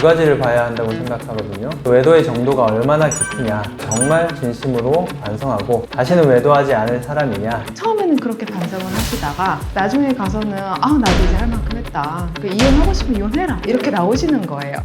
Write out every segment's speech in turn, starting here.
두 가지를 봐야 한다고 생각하거든요. 외도의 정도가 얼마나 깊으냐, 정말 진심으로 반성하고 다시는 외도하지 않을 사람이냐. 처음에는 그렇게 반성을 하시다가 나중에 가서는 나도 이제 할 만큼 했다, 이혼하고 싶으면 이혼해라, 이렇게 나오시는 거예요.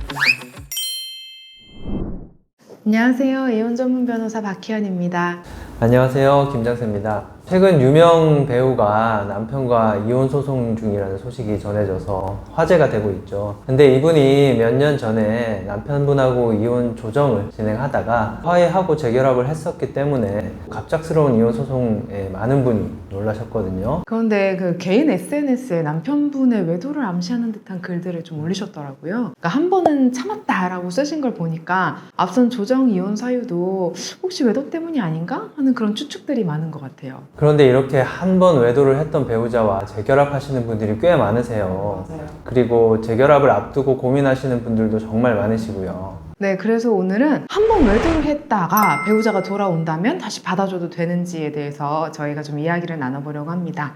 안녕하세요. 이혼 전문 변호사 박희연입니다. 안녕하세요, 김장세입니다. 최근 유명 배우가 남편과 이혼 소송 중이라는 소식이 전해져서 화제가 되고 있죠. 근데 이분이 몇 년 전에 남편분하고 이혼 조정을 진행하다가 화해하고 재결합을 했었기 때문에 갑작스러운 이혼 소송에 많은 분이 놀라셨거든요. 그런데 그 개인 SNS에 남편분의 외도를 암시하는 듯한 글들을 좀 올리셨더라고요. 그러니까 한 번은 참았다라고 쓰신 걸 보니까 앞선 조정 이혼 사유도 혹시 외도 때문이 아닌가 하는 그런 추측들이 많은 것 같아요. 그런데 이렇게 한 번 외도를 했던 배우자와 재결합하시는 분들이 꽤 많으세요. 맞아요. 그리고 재결합을 앞두고 고민하시는 분들도 정말 많으시고요. 네, 그래서 오늘은 한 번 외도를 했다가 배우자가 돌아온다면 다시 받아줘도 되는지에 대해서 저희가 좀 이야기를 나눠보려고 합니다.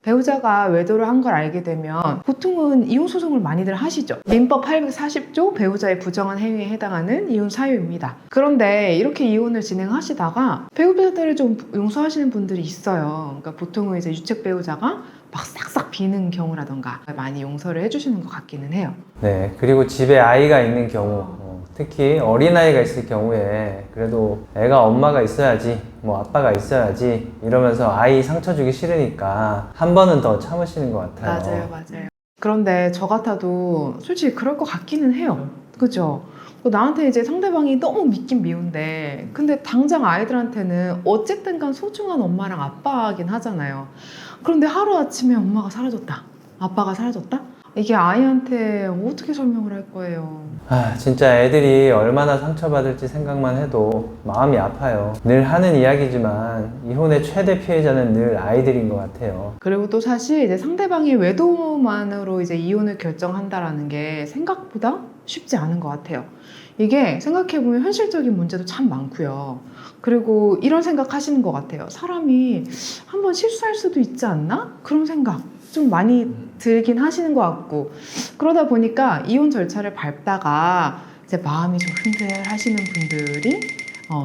배우자가 외도를 한 걸 알게 되면 보통은 이혼 소송을 많이들 하시죠. 민법 840조 배우자의 부정한 행위에 해당하는 이혼 사유입니다. 그런데 이렇게 이혼을 진행하시다가 배우자들을 좀 용서하시는 분들이 있어요. 그러니까 보통은 이제 유책 배우자가 막 싹싹 비는 경우라던가 많이 용서를 해주시는 것 같기는 해요. 네, 그리고 집에 아이가 있는 경우, 특히 어린아이가 있을 경우에 그래도 애가 엄마가 있어야지, 아빠가 있어야지 이러면서 아이 상처 주기 싫으니까 한 번은 더 참으시는 것 같아요. 맞아요. 그런데 저 같아도 솔직히 그럴 것 같기는 해요. 그죠? 나한테 이제 상대방이 너무 믿긴 미운데 근데 당장 아이들한테는 어쨌든 간 소중한 엄마랑 아빠긴 하잖아요. 그런데 하루아침에 엄마가 사라졌다, 아빠가 사라졌다? 이게 아이한테 어떻게 설명을 할 거예요? 진짜 애들이 얼마나 상처받을지 생각만 해도 마음이 아파요. 늘 하는 이야기지만 이혼의 최대 피해자는 늘 아이들인 것 같아요. 그리고 또 사실 이제 상대방이 외도만으로 이제 이혼을 결정한다라는 게 생각보다 쉽지 않은 것 같아요. 이게 생각해보면 현실적인 문제도 참 많고요. 그리고 이런 생각 하시는 것 같아요. 사람이 한번 실수할 수도 있지 않나? 그런 생각 좀 많이 들긴 하시는 것 같고, 그러다 보니까 이혼 절차를 밟다가 이제 마음이 좀 흔들하시는 분들이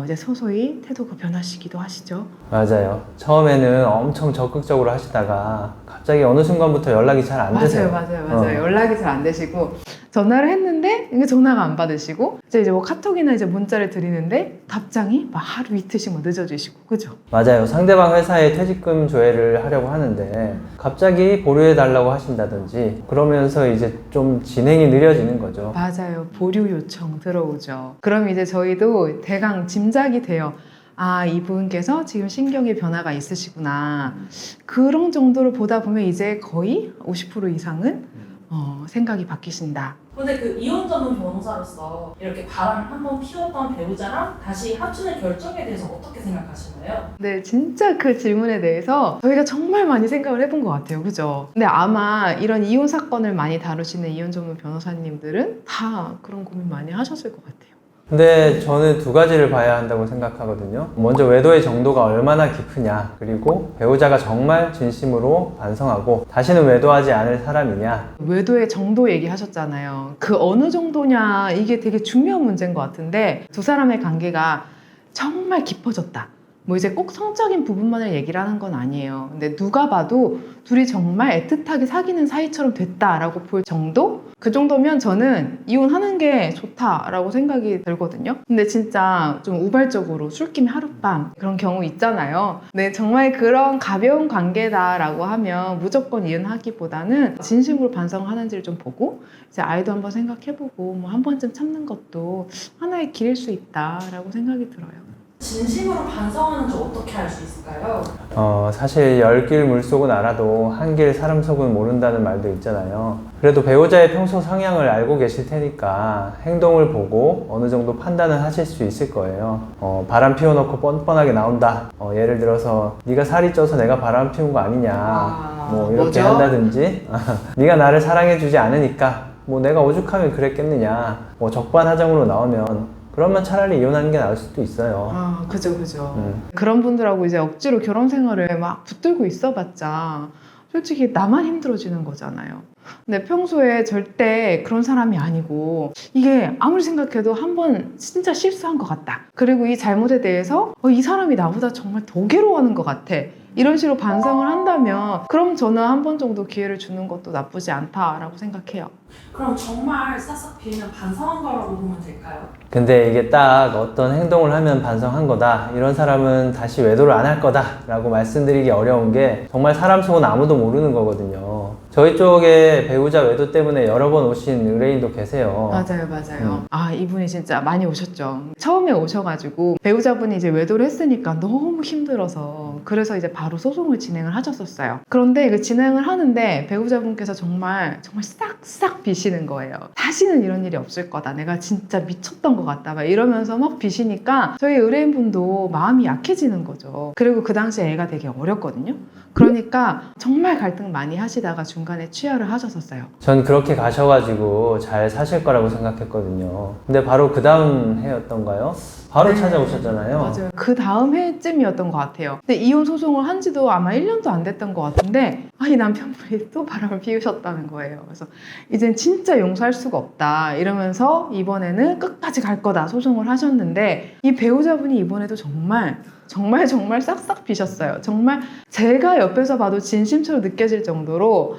이제 서서히 태도가 변하시기도 하시죠. 맞아요. 처음에는 엄청 적극적으로 하시다가 갑자기 어느 순간부터 연락이 잘 안 되세요. 맞아요. 연락이 잘 안 되시고, 전화를 했는데 이게 전화가 안 받으시고, 이제 뭐 카톡이나 이제 문자를 드리는데 답장이 막 하루 이틀씩 늦어지시고, 그죠? 맞아요. 상대방 회사에 퇴직금 조회를 하려고 하는데 갑자기 보류해달라고 하신다든지 그러면서 이제 좀 진행이 느려지는 거죠. 맞아요. 보류 요청 들어오죠. 그럼 이제 저희도 대강 짐작이 돼요. 이분께서 지금 신경의 변화가 있으시구나. 그런 정도로 보다 보면 이제 거의 50% 이상은 생각이 바뀌신다. 근데 그 이혼 전문 변호사로서 이렇게 바람을 한번 피웠던 배우자랑 다시 합치는 결정에 대해서 어떻게 생각하시나요? 네, 진짜 그 질문에 대해서 저희가 정말 많이 생각을 해본 것 같아요. 그죠? 근데 아마 이런 이혼 사건을 많이 다루시는 이혼 전문 변호사님들은 다 그런 고민 많이 하셨을 것 같아요. 근데 저는 두 가지를 봐야 한다고 생각하거든요. 먼저 외도의 정도가 얼마나 깊으냐, 그리고 배우자가 정말 진심으로 반성하고 다시는 외도하지 않을 사람이냐. 외도의 정도 얘기하셨잖아요. 그 어느 정도냐, 이게 되게 중요한 문제인 것 같은데, 두 사람의 관계가 정말 깊어졌다, 이제 꼭 성적인 부분만을 얘기를 하는 건 아니에요. 근데 누가 봐도 둘이 정말 애틋하게 사귀는 사이처럼 됐다라고 볼 정도? 그 정도면 저는 이혼하는 게 좋다라고 생각이 들거든요. 근데 진짜 좀 우발적으로 술김에 하룻밤 그런 경우 있잖아요. 네, 정말 그런 가벼운 관계다라고 하면 무조건 이혼하기보다는 진심으로 반성하는지를 좀 보고, 이제 아이도 한번 생각해보고 한 번쯤 참는 것도 하나의 길일 수 있다라고 생각이 들어요. 진심으로 반성하는지 어떻게 알 수 있을까요? 사실 열 길 물속은 알아도 한 길 사람 속은 모른다는 말도 있잖아요. 그래도 배우자의 평소 성향을 알고 계실 테니까 행동을 보고 어느 정도 판단을 하실 수 있을 거예요. 바람 피워놓고 뻔뻔하게 나온다. 예를 들어서 네가 살이 쪄서 내가 바람 피운 거 아니냐, 이렇게 뭐죠? 한다든지 네가 나를 사랑해주지 않으니까 내가 오죽하면 그랬겠느냐, 적반하장으로 나오면 그러면 차라리 이혼하는 게 나을 수도 있어요. 그죠. 그런 분들하고 이제 억지로 결혼 생활을 막 붙들고 있어봤자 솔직히 나만 힘들어지는 거잖아요. 근데 평소에 절대 그런 사람이 아니고 이게 아무리 생각해도 한 번 진짜 실수한 것 같다. 그리고 이 잘못에 대해서 이 사람이 나보다 정말 더 괴로워하는 것 같아. 이런 식으로 반성을 한다면 그럼 저는 한 번 정도 기회를 주는 것도 나쁘지 않다라고 생각해요. 그럼 정말 싹싹 비우면 반성한 거라고 보면 될까요? 근데 이게 딱 어떤 행동을 하면 반성한 거다, 이런 사람은 다시 외도를 안 할 거다 라고 말씀드리기 어려운 게 정말 사람 속은 아무도 모르는 거거든요. 저희 쪽에 배우자 외도 때문에 여러 번 오신 의뢰인도 계세요. 맞아요. 아, 이분이 진짜 많이 오셨죠. 처음에 오셔가지고 배우자분이 이제 외도를 했으니까 너무 힘들어서 그래서 이제 바로 소송을 진행을 하셨었어요. 그런데 그 진행을 하는데 배우자분께서 정말 싹싹 비시는 거예요. 다시는 이런 일이 없을 거다. 내가 진짜 미쳤던 것 같다. 막 이러면서 막 비시니까 저희 의뢰인분도 마음이 약해지는 거죠. 그리고 그 당시에 애가 되게 어렸거든요. 그러니까 정말 갈등 많이 하시다가 중간에 취하를 하셨었어요. 전 그렇게 가셔가지고 잘 사실 거라고 생각했거든요. 근데 바로 그 다음 해였던가요? 바로 네. 찾아오셨잖아요. 맞아요. 그 다음 해쯤이었던 것 같아요. 근데 이혼 소송을 한 지도 아마 1년도 안 됐던 것 같은데 이 남편분이 또 바람을 피우셨다는 거예요. 그래서 이젠 진짜 용서할 수가 없다 이러면서 이번에는 끝까지 갈 거다 소송을 하셨는데 이 배우자분이 이번에도 정말 싹싹 비셨어요. 정말 제가 옆에서 봐도 진심처럼 느껴질 정도로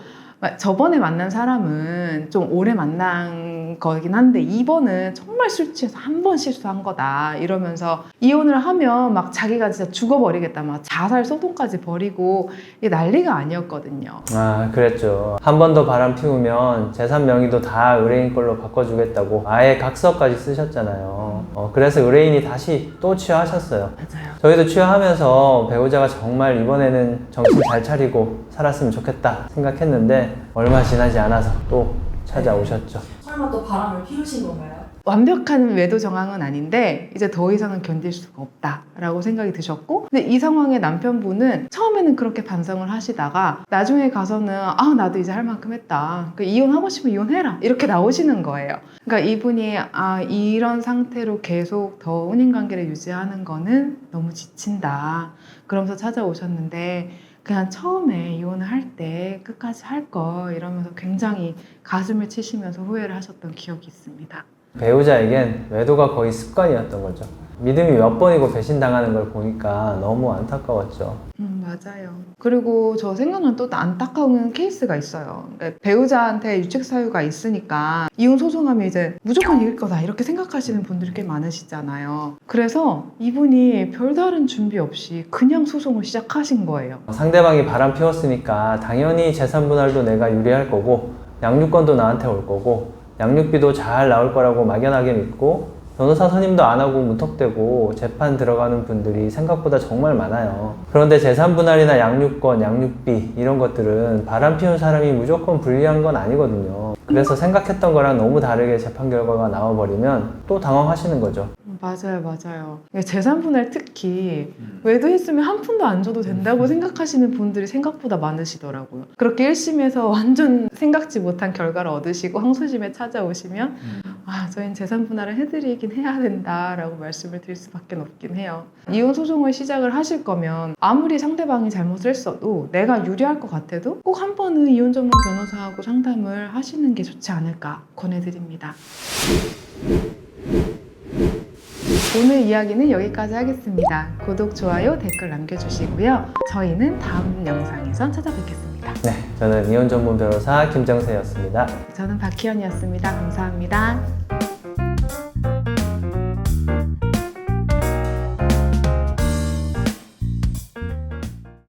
저번에 만난 사람은 좀 오래 만난 거긴 한데 이번은 정말 술 취해서 한 번 실수한 거다 이러면서 이혼을 하면 막 자기가 진짜 죽어버리겠다 막 자살 소송까지 벌이고 이게 난리가 아니었거든요. 아, 그랬죠. 한 번 더 바람 피우면 재산 명의도 다 의뢰인 걸로 바꿔주겠다고 아예 각서까지 쓰셨잖아요. 그래서 의뢰인이 다시 또 취하하셨어요. 맞아요. 저희도 취하하면서 배우자가 정말 이번에는 정신 잘 차리고 살았으면 좋겠다 생각했는데 얼마 지나지 않아서 또 찾아오셨죠. 설마 또 바람을 피우신 건가요? 완벽한 외도 정황은 아닌데 이제 더 이상은 견딜 수가 없다라고 생각이 드셨고 근데 이 상황에 남편분은 처음에는 그렇게 반성을 하시다가 나중에 가서는 나도 이제 할 만큼 했다. 이혼하고 싶으면 이혼해라. 이렇게 나오시는 거예요. 그러니까 이분이 이런 상태로 계속 더 혼인관계를 유지하는 거는 너무 지친다. 그러면서 찾아오셨는데 그냥 처음에 이혼을 할 때 끝까지 할 거 이러면서 굉장히 가슴을 치시면서 후회를 하셨던 기억이 있습니다. 배우자에겐 외도가 거의 습관이었던 거죠. 믿음이 몇 번이고 배신당하는 걸 보니까 너무 안타까웠죠. 맞아요. 그리고 저 생각난 또 안타까운 케이스가 있어요. 그러니까 배우자한테 유책 사유가 있으니까 이혼 소송하면 이제 무조건 이길 거다 이렇게 생각하시는 분들이 꽤 많으시잖아요. 그래서 이분이 별다른 준비 없이 그냥 소송을 시작하신 거예요. 상대방이 바람 피웠으니까 당연히 재산 분할도 내가 유리할 거고 양육권도 나한테 올 거고 양육비도 잘 나올 거라고 막연하게 믿고 변호사 선임도 안 하고 무턱대고 재판 들어가는 분들이 생각보다 정말 많아요. 그런데 재산 분할이나 양육권, 양육비 이런 것들은 바람 피운 사람이 무조건 불리한 건 아니거든요. 그래서 생각했던 거랑 너무 다르게 재판 결과가 나와버리면 또 당황하시는 거죠. 맞아요. 재산 분할 특히 외도했으면 한 푼도 안 줘도 된다고 생각하시는 분들이 생각보다 많으시더라고요. 그렇게 1심에서 완전 생각지 못한 결과를 얻으시고 항소심에 찾아오시면 저희는 재산 분할을 해드리긴 해야 된다라고 말씀을 드릴 수밖에 없긴 해요. 이혼 소송을 시작을 하실 거면 아무리 상대방이 잘못을 했어도 내가 유리할 것 같아도 꼭 한 번은 이혼 전문 변호사하고 상담을 하시는 게 좋지 않을까 권해드립니다. 오늘 이야기는 여기까지 하겠습니다. 구독, 좋아요, 댓글 남겨주시고요. 저희는 다음 영상에서 찾아뵙겠습니다. 네, 저는 이혼 전문 변호사 김정세였습니다. 저는 박희연이었습니다. 감사합니다.